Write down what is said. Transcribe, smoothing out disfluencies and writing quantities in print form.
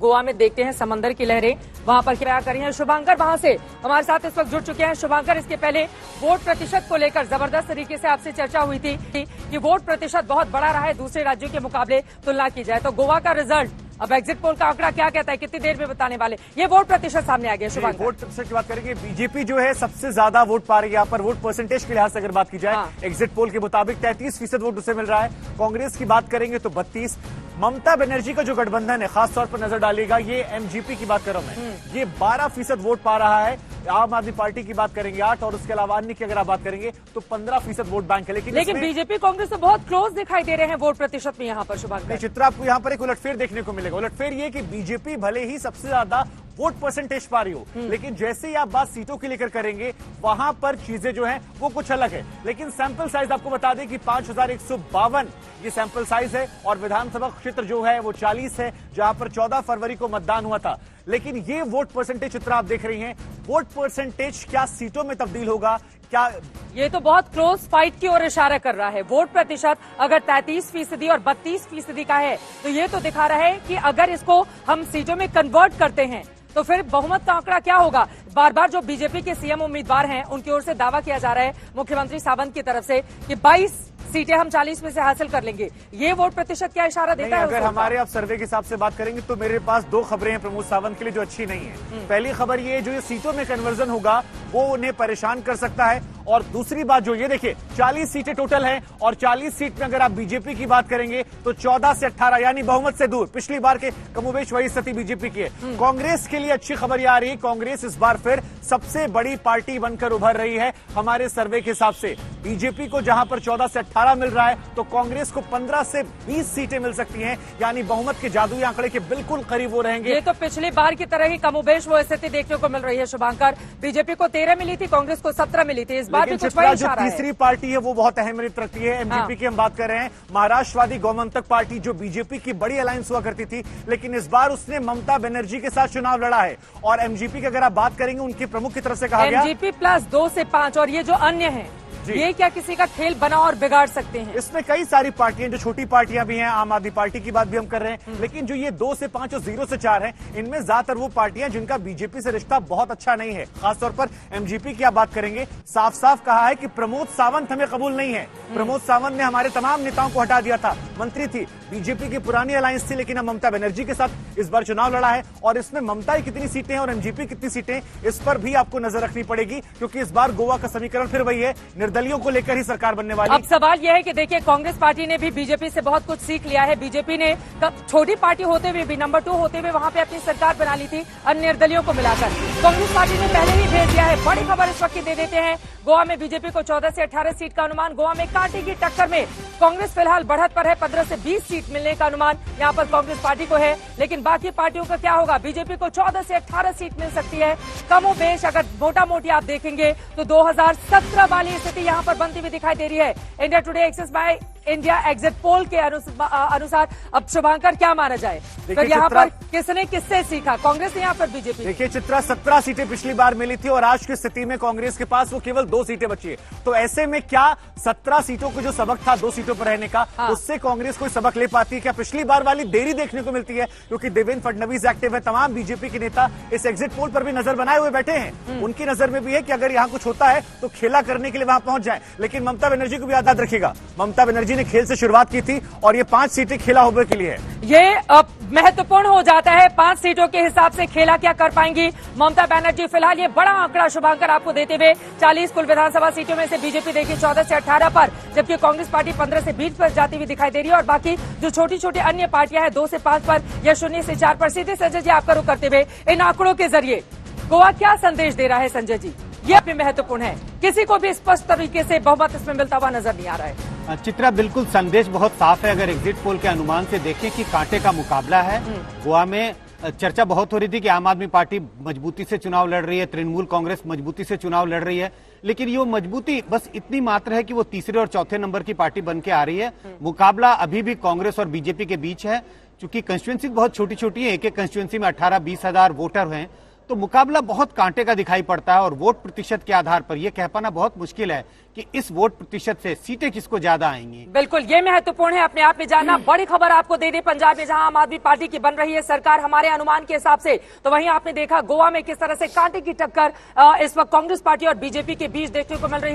गोवा में देखते हैं समंदर की लहरें वहां पर क्या कर रही हैं। शुभांकर वहां से हमारे साथ इस वक्त जुड़ चुके हैं। शुभांकर, इसके पहले वोट प्रतिशत को लेकर जबरदस्त तरीके से आपसे चर्चा हुई थी कि वोट प्रतिशत बहुत बड़ा रहा है दूसरे राज्यों के मुकाबले तुलना की जाए तो। गोवा का रिजल्ट, अब एग्जिट पोल का आंकड़ा क्या कहता है, कितनी देर में बताने वाले? ये वोट प्रतिशत सामने आ गया। शुभांकर, वोट प्रतिशत की बात करेंगे, बीजेपी जो है सबसे ज्यादा वोट पा रही है यहाँ पर। वोट परसेंटेज के लिहाज से अगर बात की जाए, एग्जिट पोल के मुताबिक 33% वोट उसे मिल रहा है। कांग्रेस की बात करेंगे तो 32। ममता बनर्जी का जो गठबंधन है, खासतौर पर नजर डालिएगा, ये एमजीपी की बात कर रहा हूं मैं, ये 12% वोट पा रहा है। आम आदमी पार्टी की बात करेंगे 8, और उसके अलावा अन्य की अगर आप बात करेंगे तो 15% वोट बैंक है। लेकिन बीजेपी कांग्रेस तो बहुत क्लोज दिखाई दे रहे हैं वोट प्रतिशत में यहाँ पर। शुभांकर, चित्र आपको यहाँ पर एक उलटफेर देखने को मिलेगा। उलटफेर ये कि बीजेपी भले ही सबसे ज्यादा वोट परसेंटेज पा रही हो, लेकिन जैसे ही आप बात सीटों की लेकर करेंगे वहां पर चीजें जो है वो कुछ अलग है। लेकिन सैंपल साइज आपको बता दें कि 5152 ये सैंपल साइज है, और विधानसभा क्षेत्र जो है वो 40 है, जहां पर 14 फरवरी को मतदान हुआ था। लेकिन ये वोट परसेंटेज चित्र आप देख रही हैं, वोट परसेंटेज क्या सीटों में तब्दील होगा क्या? ये तो बहुत क्लोज फाइट की ओर इशारा कर रहा है। वोट प्रतिशत अगर 33% और 32% का है तो ये तो दिखा रहा है कि अगर इसको हम सीटों में कन्वर्ट करते हैं तो फिर बहुमत का आंकड़ा क्या होगा। बार बार जो बीजेपी के सीएम उम्मीदवार हैं उनकी ओर से दावा किया जा रहा है मुख्यमंत्री सावंत की तरफ से कि 22 सीटें हम 40 में से हासिल कर लेंगे। ये वोट प्रतिशत क्या इशारा देता है? अगर हमारे आप सर्वे के हिसाब से बात करेंगे तो मेरे पास 2 खबरें हैं प्रमोद सावंत के लिए जो अच्छी नहीं है। पहली खबर ये जो ये सीटों में कन्वर्जन होगा वो उन्हें परेशान कर सकता है, और दूसरी बात जो ये देखिए 40 सीटें टोटल हैं, और 40 सीट में अगर आप बीजेपी की बात करेंगे तो 14 से 18 यानी बहुमत से दूर। पिछली बार के कमोबेश वही स्थिति बीजेपी की है। कांग्रेस के लिए अच्छी खबर ये आ रही है, कांग्रेस इस बार फिर सबसे बड़ी पार्टी बनकर उभर रही है हमारे सर्वे के हिसाब से। बीजेपी को जहां पर 14 से 18 मिल रहा है तो कांग्रेस को 15 से 20 सीटें मिल सकती हैं, यानी बहुमत के जादुई आंकड़े के बिल्कुल करीब वो रहेंगे। ये तो पिछली बार की तरह ही कमोबेश वो स्थिति देखने को मिल रही है। शुभांकर, बीजेपी को 13 मिली थी, कांग्रेस को 17 मिली थी। इस बार भी कुछ वही इशारा है। तीसरी पार्टी है वो बहुत अहमियत रखती है। एमजीपी की हम बात कर रहे हैं, महाराष्ट्रवादी गौमंतक पार्टी जो बीजेपी की बड़ी अलायंस हुआ करती थी, लेकिन इस बार उसने ममता बनर्जी के साथ चुनाव लड़ा है। और एमजीपी की अगर आप बात करेंगे उनके प्रमुख की तरफ से कहा गया एमजीपी प्लस 2 से 5 और ये जो अन्य हैं ये क्या किसी का खेल बना और बिगाड़ सकते हैं? इसमें कई सारी पार्टियां जो छोटी पार्टियां भी हैं, आम आदमी पार्टी की बात भी हम कर रहे हैं, लेकिन जो ये 2 से 5 और 0 से 4 हैं, इनमें ज्यादातर वो पार्टियां जिनका बीजेपी से रिश्ता बहुत अच्छा नहीं है। खासतौर पर एमजीपी की आप बात करेंगे, साफ साफ कहा है कि प्रमोद सावंत हमें कबूल नहीं है। प्रमोद सावंत ने हमारे तमाम नेताओं को हटा दिया था, मंत्री थी, बीजेपी की पुरानी अलायंस थी, लेकिन अब ममता बनर्जी के साथ इस बार चुनाव लड़ा है। और इसमें ममता की कितनी सीटें और एमजीपी कितनी सीटें, इस पर भी आपको नजर रखनी पड़ेगी, क्योंकि इस बार गोवा का समीकरण फिर वही है, निर्दलियों को लेकर ही सरकार बनने वाली। अब सवाल यह है कि देखिए कांग्रेस पार्टी ने भी बीजेपी से बहुत कुछ सीख लिया है। बीजेपी ने छोटी पार्टी होते हुए भी, नंबर 2 होते हुए वहां पे अपनी सरकार बना ली थी अन्य निर्दलियों को मिलाकर। कांग्रेस पार्टी ने पहले ही भेज दिया है। बड़ी खबर इस वक्त दे देते हैं, गोवा में बीजेपी को 14 से 18 सीट का अनुमान। गोवा में कांटे की टक्कर में कांग्रेस फिलहाल बढ़त पर है, 15 से 20 सीट मिलने का अनुमान यहाँ पर कांग्रेस पार्टी को है। लेकिन बाकी पार्टियों का क्या होगा? बीजेपी को 14 से 18 सीट मिल सकती है कमोबेश। अगर मोटा मोटी आप देखेंगे तो 2017 वाली स्थिति यहाँ पर बनती हुई दिखाई दे रही है। India Today Axis by India exit poll के अनुसार अब शुभांकर क्या माना जाए, फिर यहाँ पर किसने किससे सीखा, कांग्रेस ने यहाँ पर बीजेपी? देखिए चित्रा, 17 सीटें पिछली बार मिली थी और आज की स्थिति में कांग्रेस के पास वो केवल 2 सीटें बची है। तो ऐसे में क्या 17 सीटों को जो सबक था 2 सीटों पर रहने का, उससे कांग्रेस कोई सबक ले पाती है क्या? पिछली बार वाली देरी देखने को मिलती है, क्योंकि देवेंद्र फडणवीस एक्टिव है, तमाम बीजेपी के नेता इस एग्जिट पोल पर भी नजर बनाए हुए बैठे हैं। उनकी नजर में भी है कि अगर यहाँ कुछ होता है तो खेला करने के लिए वहां पहुंच जाए। लेकिन ममता बनर्जी को भी याद रखिएगा, ममता बनर्जी ने खेल से शुरुआत की थी और ये 5 सीटें खेला होने के लिए है। ये महत्वपूर्ण हो जाता है, 5 सीटों के हिसाब से खेला क्या कर पाएंगी ममता बनर्जी। फिलहाल ये बड़ा आंकड़ा शुभांकर आपको देते हुए 40 कुल विधानसभा सीटों में से बीजेपी देखिए 14 से 18 पर, जबकि कांग्रेस पार्टी 15 से 20 पर जाती हुई दिखाई दे रही है। और बाकी जो छोटी छोटी अन्य पार्टियां हैं 2 से 5 पर या 0 से 4 पर। सीधे संजय जी आपका रुख करते हुए इन आंकड़ों के जरिए गोवा क्या संदेश दे रहा है? संजय जी, ये भी महत्वपूर्ण है, किसी को भी स्पष्ट तरीके से बहुमत इसमें मिलता हुआ नजर नहीं आ रहा है। चित्रा, बिल्कुल संदेश बहुत साफ है। अगर एग्जिट पोल के अनुमान से देखें कि कांटे का मुकाबला है। गोवा में चर्चा बहुत हो रही थी कि आम आदमी पार्टी मजबूती से चुनाव लड़ रही है, तृणमूल कांग्रेस मजबूती से चुनाव लड़ रही है, लेकिन ये मजबूती बस इतनी मात्र है कि वो तीसरे और चौथे नंबर की पार्टी बन के आ रही है। मुकाबला अभी भी कांग्रेस और बीजेपी के बीच है, चूंकि कंस्टिट्यूएंसी बहुत छोटी छोटी है, एक एक कंस्टिट्यूएंसी में 18-20 हजार वोटर हैं, तो मुकाबला बहुत कांटे का दिखाई पड़ता है और वोट प्रतिशत के आधार पर यह कह पाना बहुत मुश्किल है कि इस वोट प्रतिशत से सीटें किसको ज्यादा आएंगी। बिल्कुल, ये महत्वपूर्ण है अपने आप में जानना। बड़ी खबर आपको दे दे पंजाब में, जहां आम आदमी पार्टी की बन रही है सरकार हमारे अनुमान के हिसाब से, तो वहीं आपने देखा गोवा में किस तरह से कांटे की टक्कर इस वक्त कांग्रेस पार्टी और बीजेपी के बीच देखने को मिल रही है।